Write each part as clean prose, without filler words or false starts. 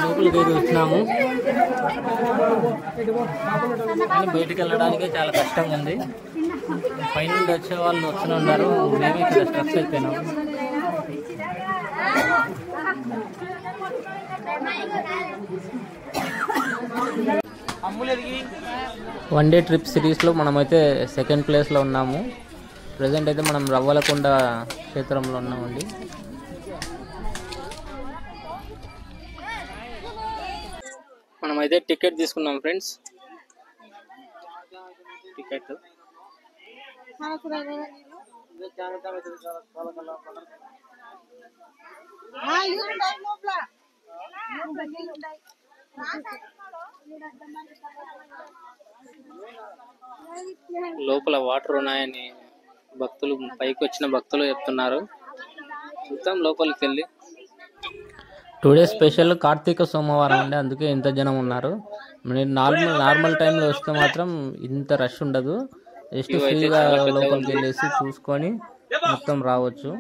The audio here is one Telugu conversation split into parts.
లోపలికి అయితే వచ్చినాము, కానీ బయటికి వెళ్ళడానికే చాలా కష్టంగా ఉంది. పైనుండి వచ్చే వాళ్ళు వస్తూనే ఉన్నారు, మేము ఇక్కడ స్ట్రక్స్ అయిపోయినాము. వన్ డే ట్రిప్ సిరీస్లో మనమైతే సెకండ్ ప్లేస్లో ఉన్నాము. ప్రజెంట్ అయితే మనం రవ్వలకొండ క్షేత్రంలో ఉన్నామండి. మనమైతే టికెట్ తీసుకున్నాం ఫ్రెండ్స్. టికెట్ లోపల వాటర్ ఉన్నాయని భక్తులు, పైకి వచ్చిన భక్తులు చెప్తున్నారు. చూద్దాం లోపలికి వెళ్ళి. టుడే స్పెషల్ కార్తీక సోమవారం అండి, అందుకే ఇంత జనం ఉన్నారు. నార్మల్ టైంలో వస్తే మాత్రం ఇంత రష్ ఉండదు. జస్ట్ ఫ్రీగా లోపలికి వెళ్ళేసి చూసుకొని మొత్తం రావచ్చు.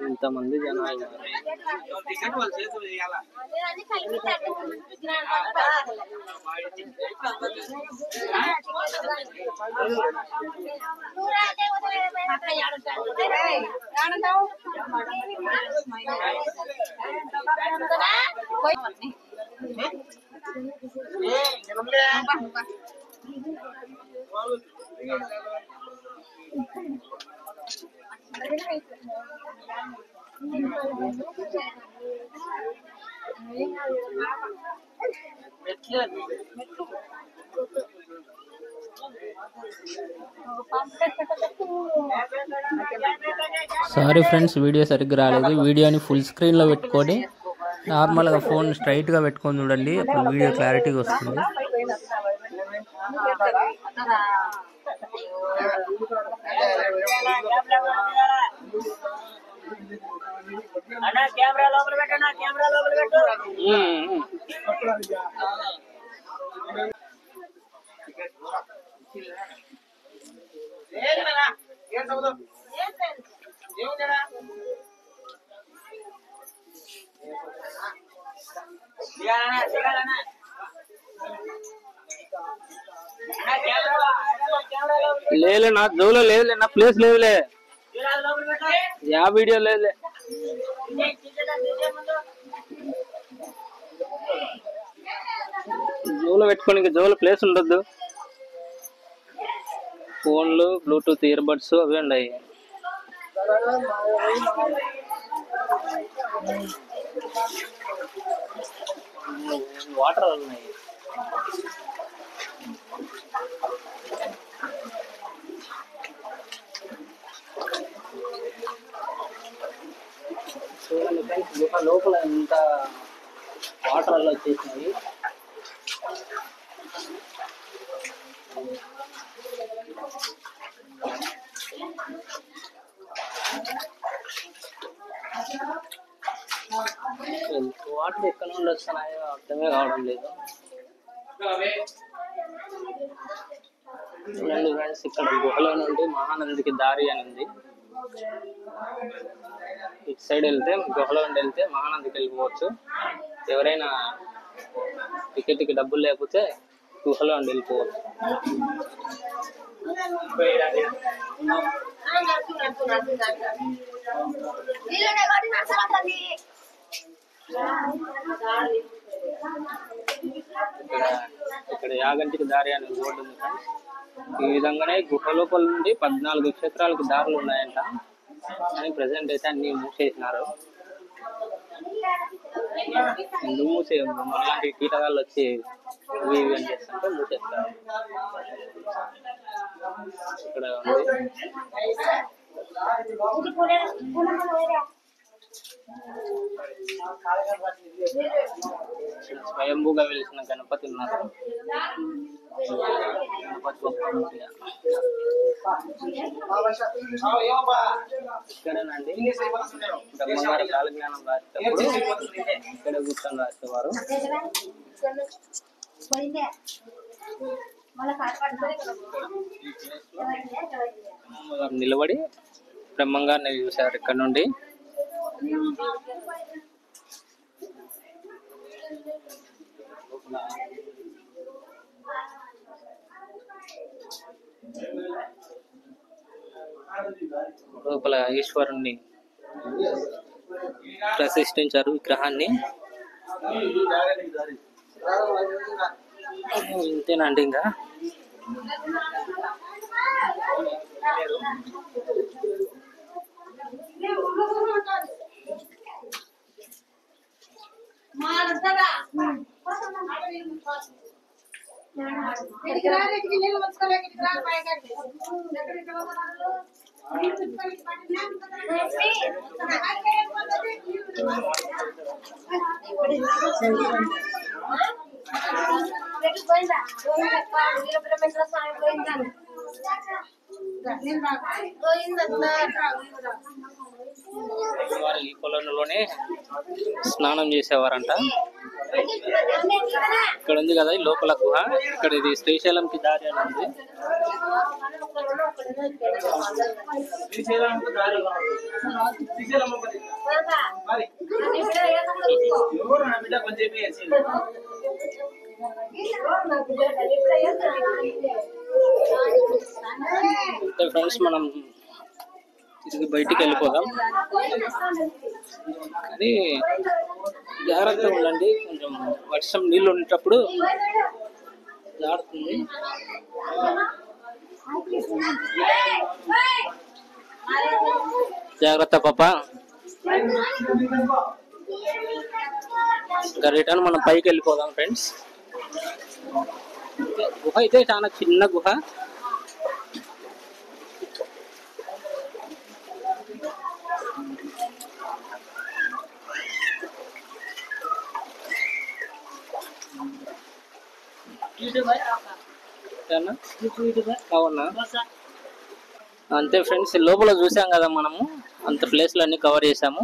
ఇంతమంది జనాలు సారీ ఫ్రెండ్స్, వీడియో సరిగ్గా రాలేదు. వీడియోని ఫుల్ స్క్రీన్లో పెట్టుకొని నార్మల్గా ఫోన్ స్ట్రైట్గా పెట్టుకొని చూడండి, అప్పుడు వీడియో క్లారిటీగా వస్తుంది. లేలే నా జోలో లేదులే, నా ప్లేస్ లేదులే, యా వీడియో లేదులే. జోలో పెట్టుకోనికి జోలో ప్లేస్ ఉండొద్దు. ఫోన్లు, బ్లూటూత్ ఇయర్ బడ్స్ అవి ఉన్నాయి. వాటర్ ఉన్నాయి. గుహ లోపల ఎంత వాటర్ అలా వచ్చేసినాయి. వాటర్ ఎక్కడ నుండి వస్తున్నాయో అర్థమే కావడం లేదు. చూడండి ఫ్రెండ్స్, ఇక్కడ గుహలో నుండి మహానందికి దారి అని ఉంది. ఇటు సైడ్ వెళ్తే, గుహలో నుండి వెళ్తే మహానందికి వెళ్ళిపోవచ్చు. ఎవరైనా టికెట్కి డబ్బులు లేకపోతే గుహలో నుండి వెళ్ళిపోవచ్చు. ఇక్కడ యాగంటికి దారి అని బోర్డు ఉంది ఫ్రెండ్స్. ఈ విధంగానే గుహ లోపల నుండి 14 క్షేత్రాలకు దారులు ఉన్నాయంట, కానీ ప్రజెంట్ అయితే అన్ని మూసేసినారు. ఎందుకు మూసేయము, మనలాంటి కీటకాలు వచ్చి ఇవి అని చేస్తుంటే మూసేస్తారు. ఇక్కడ ఉంది స్వయంభూగా వెలిసిన గణపతి ఉన్నారు. ఇక్కడేనండి బ్రహ్మగారి కాలజ్ఞానం రాసేటప్పుడు ఇక్కడ కూర్చొని రాసేవారు. నిలబడి బ్రహ్మంగారిని చూశారు ఇక్కడ నుండి. లోపల ఈశ్వరుణ్ణి ప్రతిష్ఠించారు విగ్రహాన్ని. ఇంతేనండి ఇంకా. ఈ కొలనులోనే స్నానం చేసేవారంట. ఇక్కడ ఉంది కదా లోపల గుహ, ఇక్కడ ఇది శ్రీశైలంకి దారి అని ఉంది. ఫ్రెండ్స్ మనం తిరిగి బయటికి వెళ్ళిపోదాం, కానీ జాగ్రత్తగా ఉండండి. కొంచెం వర్షం నీళ్ళు ఉండేటప్పుడు జారుతుంది. జాగ్రత్త పాప. ఇంకా రిటర్న్ మనం పైకి వెళ్ళిపోదాం ఫ్రెండ్స్. గుహ అయితే చాలా చిన్న గుహ. అవునా, అంతే ఫ్రెండ్స్. లోపల చూసాం కదా మనము, అంత ప్లేస్లన్నీ కవర్ చేసాము.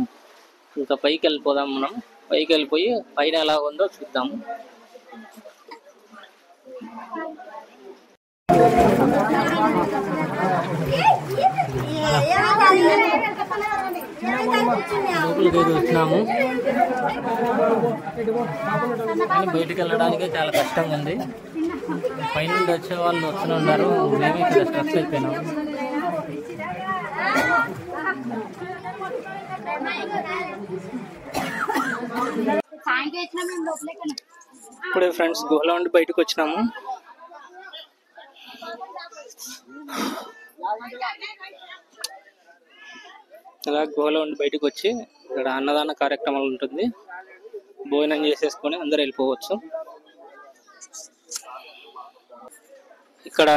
ఇంకా పైకి వెళ్ళిపోదాం మనం. పైకి వెళ్ళిపోయి పైన ఎలా ఉందో చూద్దాము. వచ్చినాము, కానీ బయటికి వెళ్ళడానికే చాలా కష్టంగా ఉంది. పైనుండి వచ్చే వాళ్ళు వస్తూనే ఉన్నారు, మేమే ఇక్కడ స్ట్రక్ అయిపోయినాం. ఇప్పుడే ఫ్రెండ్స్ గుహలో ఉండి బయటకు వచ్చినాము. అలా గుహలో ఉండి బయటకు వచ్చి ఇక్కడ అన్నదాన కార్యక్రమాలు ఉంటుంది, భోజనం చేసేసుకొని అందరు వెళ్ళిపోవచ్చు. ఇక్కడ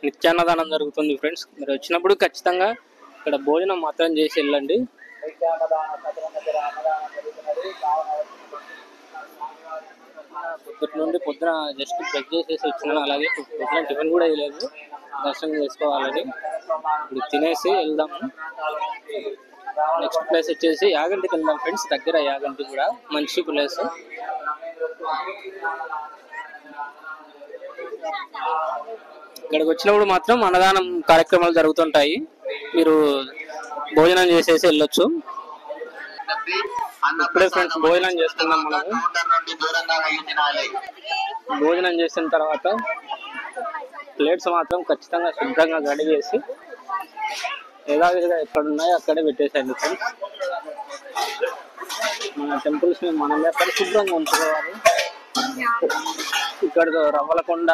నిత్యాన్నదానం జరుగుతుంది ఫ్రెండ్స్. మీరు వచ్చినప్పుడు ఖచ్చితంగా ఇక్కడ భోజనం మాత్రం చేసి వెళ్ళండి. పొద్దున జస్ట్ బ్రష్ చేసేసి వచ్చినాను. అలాగే పొద్దున టిఫిన్ కూడా వేయలేదు, దర్శనం చేసుకోవాలని. ఇప్పుడు తినేసి వెళ్దాము. నెక్స్ట్ ప్లేస్ వచ్చేసి యాగంటికి వెళ్దాం ఫ్రెండ్స్. దగ్గర యాగంటి కూడా మంచి ప్లేస్. ఇక్కడికి వచ్చినప్పుడు మాత్రం అన్నదానం కార్యక్రమాలు జరుగుతుంటాయి, మీరు భోజనం చేసేసి వెళ్ళొచ్చు. ఇప్పుడే ఫ్రెండ్స్ భోజనం చేస్తున్నాం మనము. భోజనం చేసిన తర్వాత ప్లేట్స్ మాత్రం ఖచ్చితంగా శుభ్రంగా కడిగేసి యథావిధిగా ఎక్కడ ఉన్నాయో అక్కడే పెట్టేసేయండి ఫ్రెండ్స్. మన టెంపుల్స్ ని మనమే పరిశుభ్రంగా ఉంచుకోవాలి. ఇక్కడ రవ్వలకొండ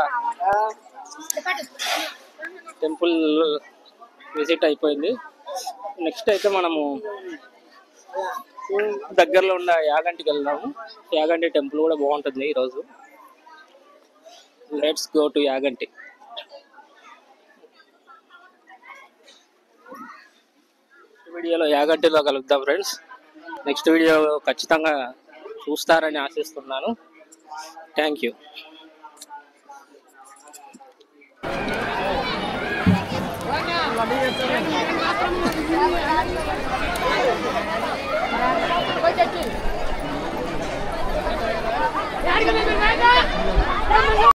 టెంపుల్ విజిట్ అయిపోయింది. నెక్స్ట్ అయితే మనము దగ్గరలో ఉన్న యాగంటికి వెళ్దాము. యాగంటి టెంపుల్ కూడా బాగుంటుంది ఈరోజు. Let's go to Yaganti. వీడియోలో యాగంటిలో కలుద్దాం ఫ్రెండ్స్. నెక్స్ట్ వీడియో ఖచ్చితంగా చూస్తారని ఆశిస్తున్నాను. Thank you.